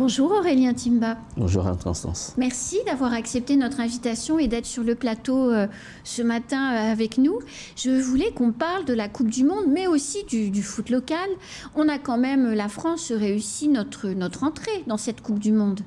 Bonjour Aurélien Timba. Bonjour Constance. Merci d'avoir accepté notre invitation et d'être sur le plateau ce matin avec nous. Je voulais qu'on parle de la Coupe du Monde, mais aussi du foot local. On a quand même, la France réussi notre entrée dans cette Coupe du Monde.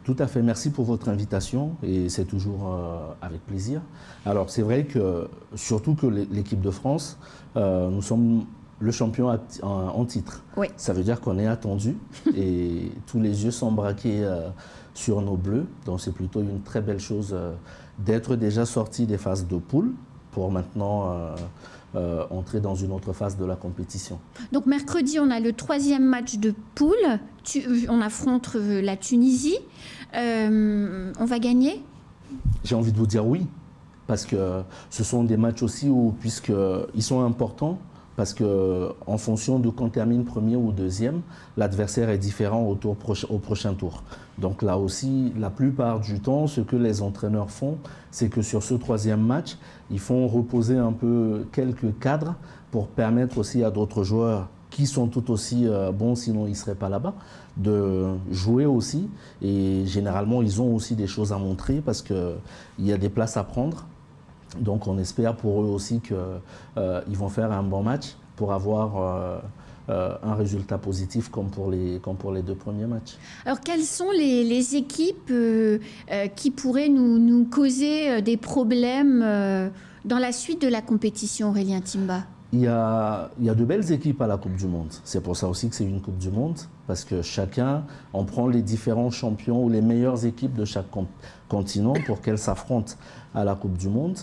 Tout à fait, merci pour votre invitation et c'est toujours avec plaisir. Alors c'est vrai que, surtout que l'équipe de France, nous sommes le champion en titre. Oui. Ça veut dire qu'on est attendu et tous les yeux sont braqués sur nos bleus. Donc c'est plutôt une très belle chose d'être déjà sorti des phases de poule pour maintenant entrer dans une autre phase de la compétition. Donc mercredi, on a le 3e match de poule. On affronte la Tunisie. On va gagner? J'ai envie de vous dire oui, parce que ce sont des matchs aussi où, puisqu'ils sont importants, parce qu'en fonction de quand on termine premier ou deuxième, l'adversaire est différent au prochain tour. Donc là aussi, la plupart du temps, ce que les entraîneurs font, c'est que sur ce 3e match, ils font reposer un peu quelques cadres pour permettre aussi à d'autres joueurs qui sont tout aussi bons, sinon ils ne seraient pas là-bas, de jouer aussi. Et généralement, ils ont aussi des choses à montrer parce qu'il y a des places à prendre. Donc on espère pour eux aussi qu'ils vont faire un bon match pour avoir un résultat positif comme pour les 2 premiers matchs. Alors quelles sont les équipes qui pourraient nous causer des problèmes dans la suite de la compétition, Aurélien Timba? Il y a de belles équipes à la Coupe du Monde. C'est pour ça aussi que c'est une Coupe du Monde, parce que chacun, on prend les différents champions ou les meilleures équipes de chaque continent pour qu'elles s'affrontent à la Coupe du Monde.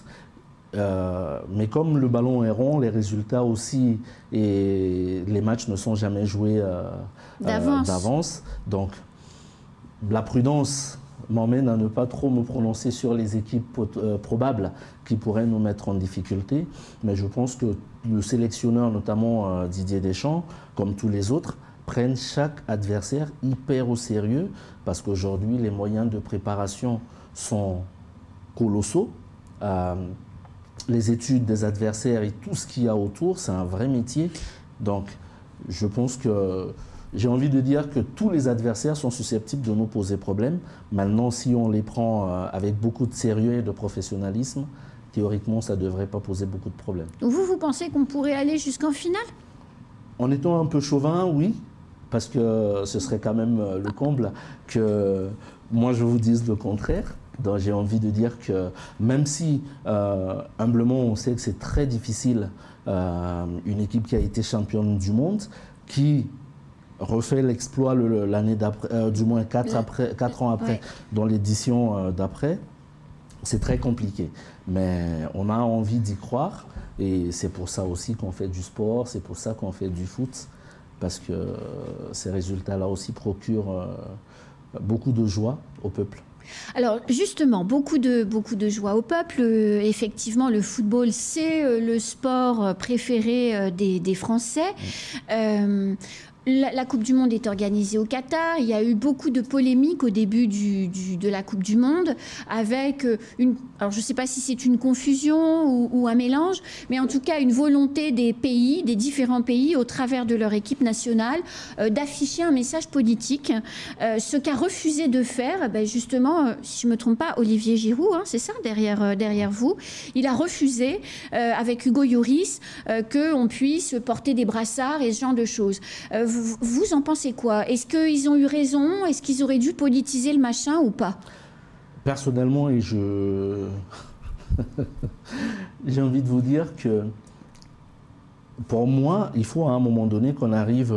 Mais comme le ballon est rond, les résultats aussi et les matchs ne sont jamais joués d'avance. Donc la prudence m'emmène à ne pas trop me prononcer sur les équipes probables qui pourraient nous mettre en difficulté. Mais je pense que le sélectionneur, notamment Didier Deschamps, comme tous les autres, prennent chaque adversaire hyper au sérieux parce qu'aujourd'hui, les moyens de préparation sont colossaux. Les études des adversaires et tout ce qu'il y a autour, c'est un vrai métier. Donc, je pense que j'ai envie de dire que tous les adversaires sont susceptibles de nous poser problème. Maintenant, si on les prend avec beaucoup de sérieux et de professionnalisme, théoriquement, ça ne devrait pas poser beaucoup de problèmes. Vous pensez qu'on pourrait aller jusqu'en finale? En étant un peu chauvin, oui, parce que ce serait quand même le comble que moi je vous dise le contraire. Donc j'ai envie de dire que même si, humblement, on sait que c'est très difficile, une équipe qui a été championne du monde, qui refait l'exploit l'année d'après, du moins 4 ans après, ouais, dans l'édition d'après, c'est très compliqué. Mais on a envie d'y croire et c'est pour ça aussi qu'on fait du sport, c'est pour ça qu'on fait du foot, parce que ces résultats-là aussi procurent beaucoup de joie au peuple. Alors justement, beaucoup de joie au peuple. Effectivement, le football, c'est le sport préféré des Français. La Coupe du Monde est organisée au Qatar. Il y a eu beaucoup de polémiques au début de la Coupe du Monde avec alors je ne sais pas si c'est une confusion ou un mélange, mais en tout cas une volonté des différents pays, au travers de leur équipe nationale, d'afficher un message politique. Ce qu'a refusé de faire, justement, si je ne me trompe pas, Olivier Giroud, hein, c'est ça, derrière vous, il a refusé, avec Hugo Lloris, qu'on puisse porter des brassards et ce genre de choses. Vous en pensez quoi? Est-ce qu'ils ont eu raison? Est-ce qu'ils auraient dû politiser le machin ou pas? Personnellement, et j'ai envie de vous dire que pour moi, il faut à un moment donné qu'on arrive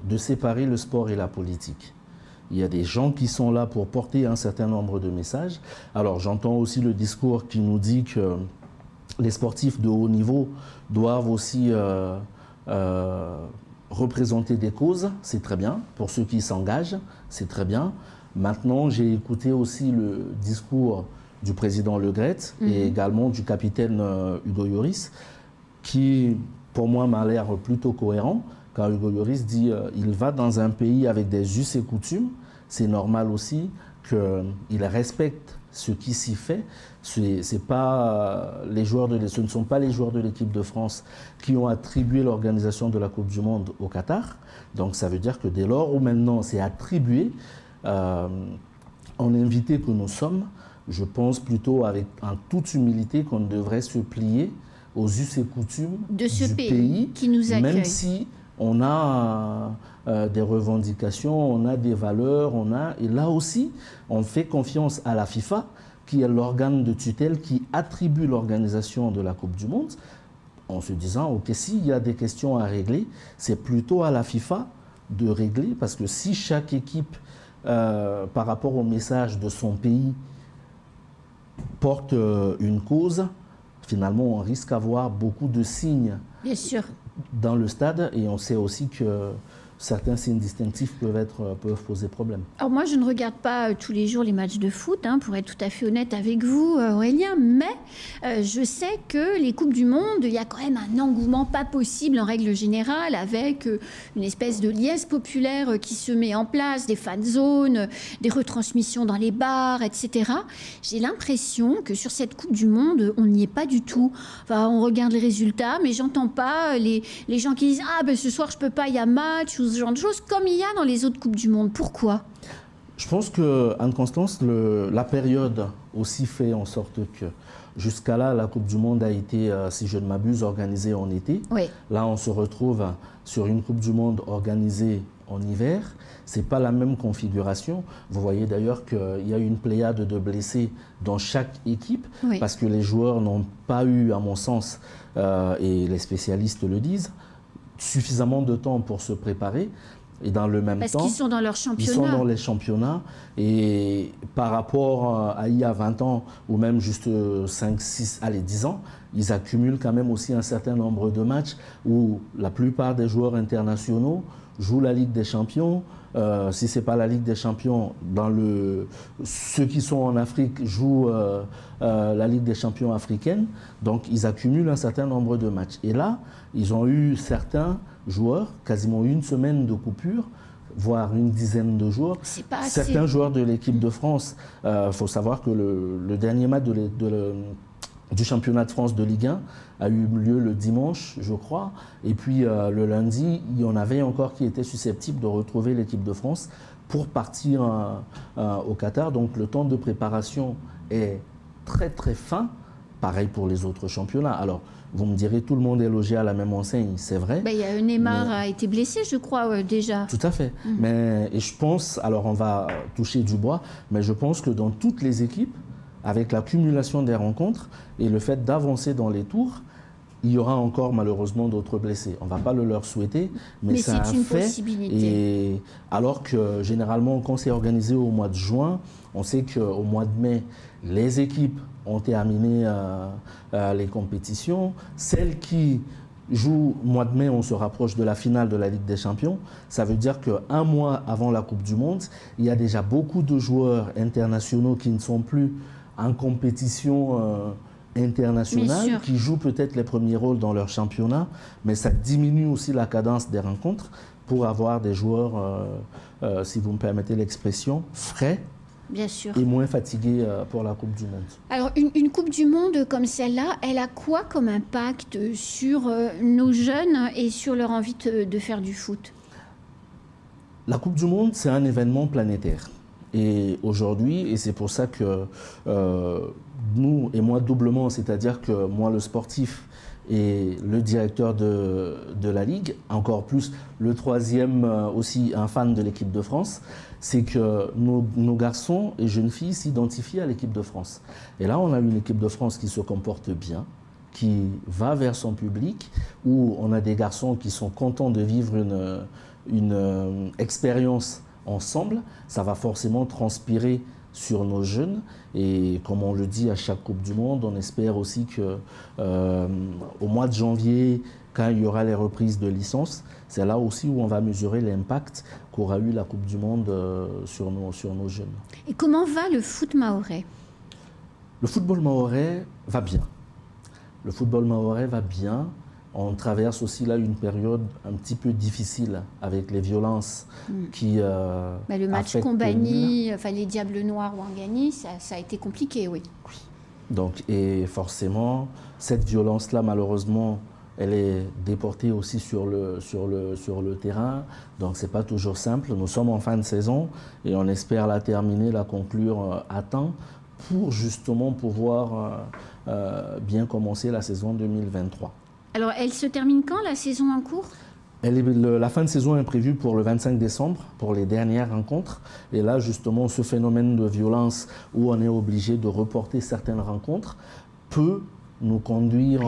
de séparer le sport et la politique. Il y a des gens qui sont là pour porter un certain nombre de messages. Alors j'entends aussi le discours qui nous dit que les sportifs de haut niveau doivent aussi représenter des causes, c'est très bien. Pour ceux qui s'engagent, c'est très bien. Maintenant, j'ai écouté aussi le discours du président Le Graët et également du capitaine Hugo Lloris, qui, pour moi, m'a l'air plutôt cohérent, car Hugo Lloris dit il va dans un pays avec des us et coutumes. C'est normal aussi qu'il respecte ce qui s'y fait. Ce ne sont pas les joueurs de l'équipe de France qui ont attribué l'organisation de la Coupe du Monde au Qatar. Donc ça veut dire que dès lors où maintenant c'est attribué, en invité que nous sommes, je pense plutôt avec en toute humilité qu'on devrait se plier aux us et coutumes de ce du pays qui nous accueille. Même si on a des revendications, on a des valeurs, et là aussi, on fait confiance à la FIFA, qui est l'organe de tutelle qui attribue l'organisation de la Coupe du Monde, en se disant, ok, s'il y a des questions à régler, c'est plutôt à la FIFA de régler, parce que si chaque équipe, par rapport au message de son pays, porte une cause, finalement, on risque d'avoir beaucoup de signes. Bien sûr. Dans le stade, et on sait aussi que certains signes distinctifs peuvent poser problème. Alors moi, je ne regarde pas tous les jours les matchs de foot, pour être tout à fait honnête avec vous, Aurélien, mais je sais que les Coupes du Monde, il y a quand même un engouement pas possible en règle générale, avec une espèce de liesse populaire qui se met en place, des fan zones, des retransmissions dans les bars, etc. J'ai l'impression que sur cette Coupe du Monde, on n'y est pas du tout. Enfin, on regarde les résultats, mais j'entends pas les gens qui disent « Ah, ben ce soir, je peux pas, il y a match » ou ce genre de choses, comme il y a dans les autres Coupes du Monde. Pourquoi? Je pense que, Anne-Constance, la période aussi fait en sorte que jusqu'à là, la Coupe du Monde a été, si je ne m'abuse, organisée en été. Oui. Là, on se retrouve sur une Coupe du Monde organisée en hiver. Ce n'est pas la même configuration. Vous voyez d'ailleurs qu'il y a une pléiade de blessés dans chaque équipe, oui, parce que les joueurs n'ont pas eu, à mon sens, et les spécialistes le disent, suffisamment de temps pour se préparer. Et dans le même temps, parce qu'ils sont dans leur championnat. Ils sont dans les championnats. Et par rapport à il y a 20 ans, ou même juste 5, 6, allez, 10 ans, ils accumulent quand même aussi un certain nombre de matchs où la plupart des joueurs internationaux jouent la Ligue des Champions. Si ce n'est pas la Ligue des Champions, ceux qui sont en Afrique jouent la Ligue des Champions africaine. Donc, ils accumulent un certain nombre de matchs. Et là, ils ont eu certains joueurs, quasiment une semaine de coupure, voire une dizaine de jours. Certains joueurs de l'équipe de France, faut savoir que le dernier match du championnat de France de Ligue 1 a eu lieu le dimanche, je crois. Et puis le lundi, il y en avait encore qui étaient susceptibles de retrouver l'équipe de France pour partir au Qatar. Donc le temps de préparation est très très fin. Pareil pour les autres championnats. Alors, vous me direz, tout le monde est logé à la même enseigne, c'est vrai. Ben, y a Neymar a été blessé, je crois, déjà. Tout à fait. Et je pense, alors on va toucher du bois, mais je pense que dans toutes les équipes, avec l'accumulation des rencontres et le fait d'avancer dans les tours, il y aura encore malheureusement d'autres blessés. On ne va pas le leur souhaiter, mais c'est un une fait. Possibilité. Et alors que généralement, quand c'est organisé au mois de juin, on sait qu'au mois de mai, les équipes ont terminé les compétitions. Celles qui jouent au mois de mai, on se rapproche de la finale de la Ligue des Champions. Ça veut dire qu'un mois avant la Coupe du Monde, il y a déjà beaucoup de joueurs internationaux qui ne sont plus en compétition internationale, qui jouent peut-être les premiers rôles dans leur championnat, mais ça diminue aussi la cadence des rencontres pour avoir des joueurs, si vous me permettez l'expression, frais. Bien sûr. Et moins fatigués pour la Coupe du Monde. Alors, une Coupe du Monde comme celle-là, elle a quoi comme impact sur nos jeunes et sur leur envie de faire du foot? La Coupe du Monde, c'est un événement planétaire. Et aujourd'hui, et c'est pour ça que nous, et moi doublement, c'est-à-dire que moi le sportif et le directeur de la Ligue, encore plus le troisième aussi un fan de l'équipe de France, c'est que nos garçons et jeunes filles s'identifient à l'équipe de France. Et là, on a une équipe de France qui se comporte bien, qui va vers son public, où on a des garçons qui sont contents de vivre une expérience ensemble. Ça va forcément transpirer sur nos jeunes, et comme on le dit à chaque Coupe du Monde, on espère aussi qu'au mois de janvier, quand il y aura les reprises de licence, c'est là aussi où on va mesurer l'impact qu'aura eu la Coupe du Monde sur nos jeunes. Et comment va le foot mahorais? Le football mahorais va bien. Le football mahorais va bien. On traverse aussi là une période un petit peu difficile avec les violences qui le match Combani, enfin les Diables Noirs Ouangani, ça a été compliqué, oui. Donc, et forcément, cette violence-là, malheureusement, elle est déportée aussi sur le terrain, donc c'est pas toujours simple. Nous sommes en fin de saison et on espère la terminer, la conclure à temps pour justement pouvoir bien commencer la saison 2023. Alors elle se termine quand, la saison en cours ? La fin de saison est prévue pour le 25 décembre, pour les dernières rencontres. Et là, justement, ce phénomène de violence où on est obligé de reporter certaines rencontres peut nous conduire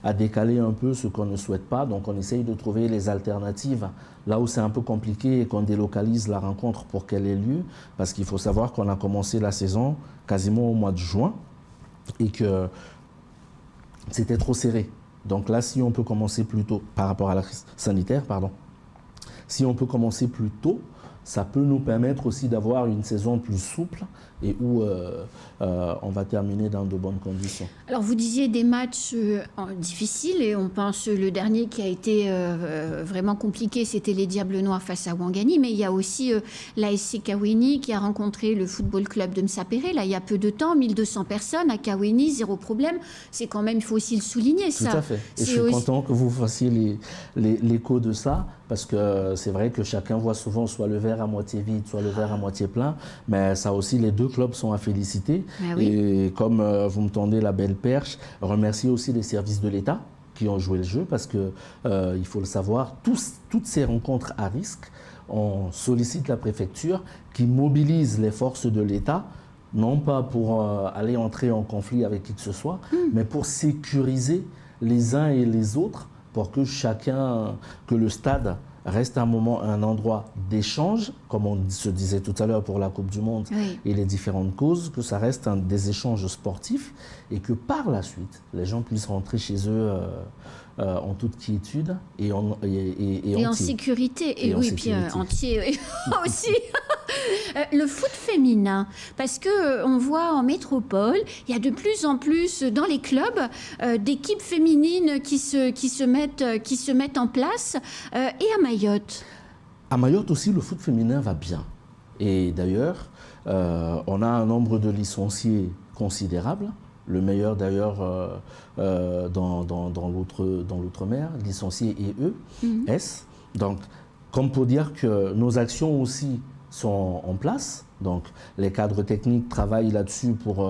à décaler un peu ce qu'on ne souhaite pas. Donc on essaye de trouver les alternatives là où c'est un peu compliqué et qu'on délocalise la rencontre pour qu'elle ait lieu. Parce qu'il faut savoir qu'on a commencé la saison quasiment au mois de juin et que c'était trop serré. Donc là, si on peut commencer plus tôt, par rapport à la crise sanitaire, si on peut commencer plus tôt, ça peut nous permettre aussi d'avoir une saison plus souple et où on va terminer dans de bonnes conditions. Alors vous disiez des matchs difficiles et on pense le dernier qui a été vraiment compliqué, c'était les Diables Noirs face à Ouangani, mais il y a aussi l'ASC Kawini qui a rencontré le football club de Msapéré, là il y a peu de temps, 1200 personnes à Kawini, 0 problème, c'est quand même, il faut aussi le souligner ça. Tout à fait, et je suis content que vous fassiez l'écho de ça, parce que c'est vrai que chacun voit souvent soit le verre à moitié vide, soit le verre à moitié plein, mais ça aussi, les deux clubs sont à féliciter. Oui. Et comme vous me tendez la belle perche, remercier aussi les services de l'État qui ont joué le jeu, parce que il faut le savoir, toutes ces rencontres à risque, on sollicite la préfecture qui mobilise les forces de l'État, non pas pour aller entrer en conflit avec qui que ce soit, mais pour sécuriser les uns et les autres, pour que que le stade reste un endroit d'échange, comme on se disait tout à l'heure pour la Coupe du Monde et les différentes causes, que ça reste des échanges sportifs et que par la suite, les gens puissent rentrer chez eux en toute quiétude et en sécurité. Et oui, puis entier aussi. Le foot féminin, parce qu'on voit en métropole, il y a de plus en plus dans les clubs d'équipes féminines qui se mettent en place. Et à Mayotte? À Mayotte aussi, le foot féminin va bien. Et d'ailleurs, on a un nombre de licenciés considérable. Le meilleur d'ailleurs dans l'outre-mer, licenciés ES. Donc, comme pour dire que nos actions aussi sont en place. Donc, les cadres techniques travaillent là-dessus pour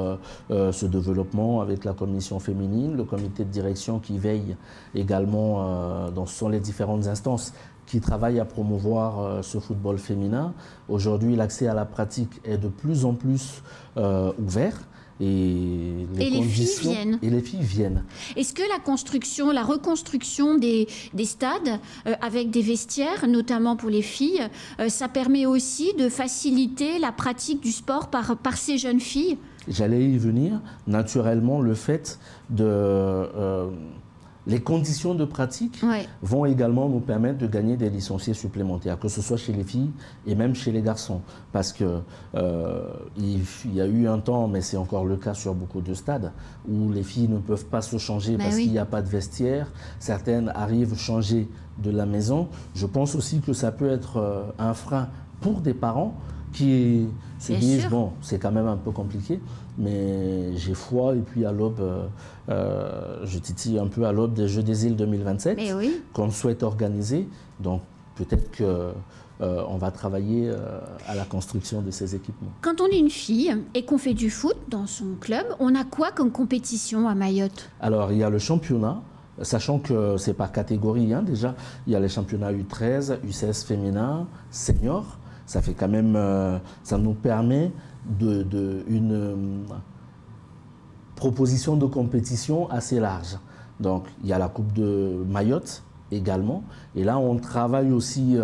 ce développement avec la commission féminine, le comité de direction qui veille également, ce sont les différentes instances qui travaillent à promouvoir ce football féminin. Aujourd'hui, l'accès à la pratique est de plus en plus ouvert. Et les filles viennent. Est-ce que la reconstruction des stades avec des vestiaires, notamment pour les filles, ça permet aussi de faciliter la pratique du sport par ces jeunes filles? J'allais y venir. Naturellement, le fait de... les conditions de pratique vont également nous permettre de gagner des licenciés supplémentaires, que ce soit chez les filles et même chez les garçons. Parce qu'il y a eu un temps, mais c'est encore le cas sur beaucoup de stades, où les filles ne peuvent pas se changer parce qu'il n'y a pas de vestiaire. Certaines arrivent changer de la maison. Je pense aussi que ça peut être un frein pour des parents qui se disent, bon, c'est quand même un peu compliqué, mais j'ai foi, et puis à l'aube, je titille un peu à l'aube des Jeux des Îles 2027, qu'on souhaite organiser. Donc peut-être qu'on va travailler à la construction de ces équipements. Quand on est une fille et qu'on fait du foot dans son club, on a quoi comme compétition à Mayotte? Alors il y a le championnat, sachant que c'est par catégorie, déjà. Il y a les championnats U13, U16 féminin, senior. Ça fait quand même, ça nous permet une proposition de compétition assez large. Donc, il y a la Coupe de Mayotte également. Et là, on travaille aussi,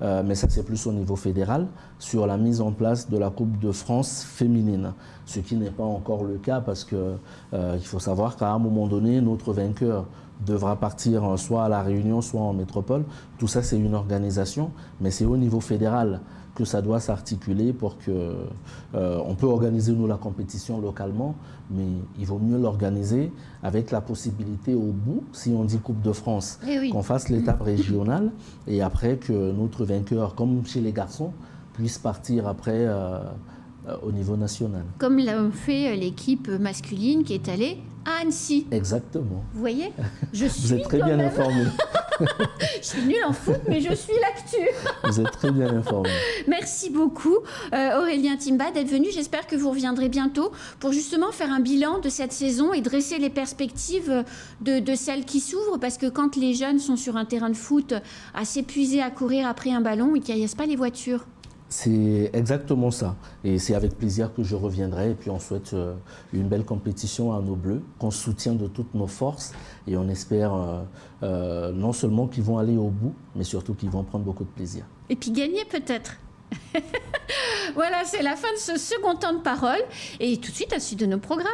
mais ça c'est plus au niveau fédéral, sur la mise en place de la Coupe de France féminine. Ce qui n'est pas encore le cas parce que il faut savoir qu'à un moment donné, notre vainqueur devra partir soit à La Réunion, soit en métropole. Tout ça, c'est une organisation, mais c'est au niveau fédéral que ça doit s'articuler pour que... on peut organiser, nous, la compétition localement, mais il vaut mieux l'organiser avec la possibilité au bout, si on dit Coupe de France, qu'on fasse l'étape régionale et après que notre vainqueur, comme chez les garçons, puisse partir après au niveau national. Comme l'a fait l'équipe masculine qui est allée à Annecy. Exactement. Vous voyez, je suis Vous êtes très bien informé. Je suis nulle en foot, mais je suis l'actu. Vous êtes très bien informé. Merci beaucoup, Aurélien Timba, d'être venu. J'espère que vous reviendrez bientôt pour justement faire un bilan de cette saison et dresser les perspectives de celles qui s'ouvrent. Parce que quand les jeunes sont sur un terrain de foot à s'épuiser à courir après un ballon, ils ne caillassent pas les voitures. C'est exactement ça. Et c'est avec plaisir que je reviendrai. Et puis on souhaite une belle compétition à nos Bleus, qu'on soutient de toutes nos forces. Et on espère non seulement qu'ils vont aller au bout, mais surtout qu'ils vont prendre beaucoup de plaisir. Et puis gagner peut-être. Voilà, c'est la fin de ce second temps de parole. Et tout de suite à la suite de nos programmes.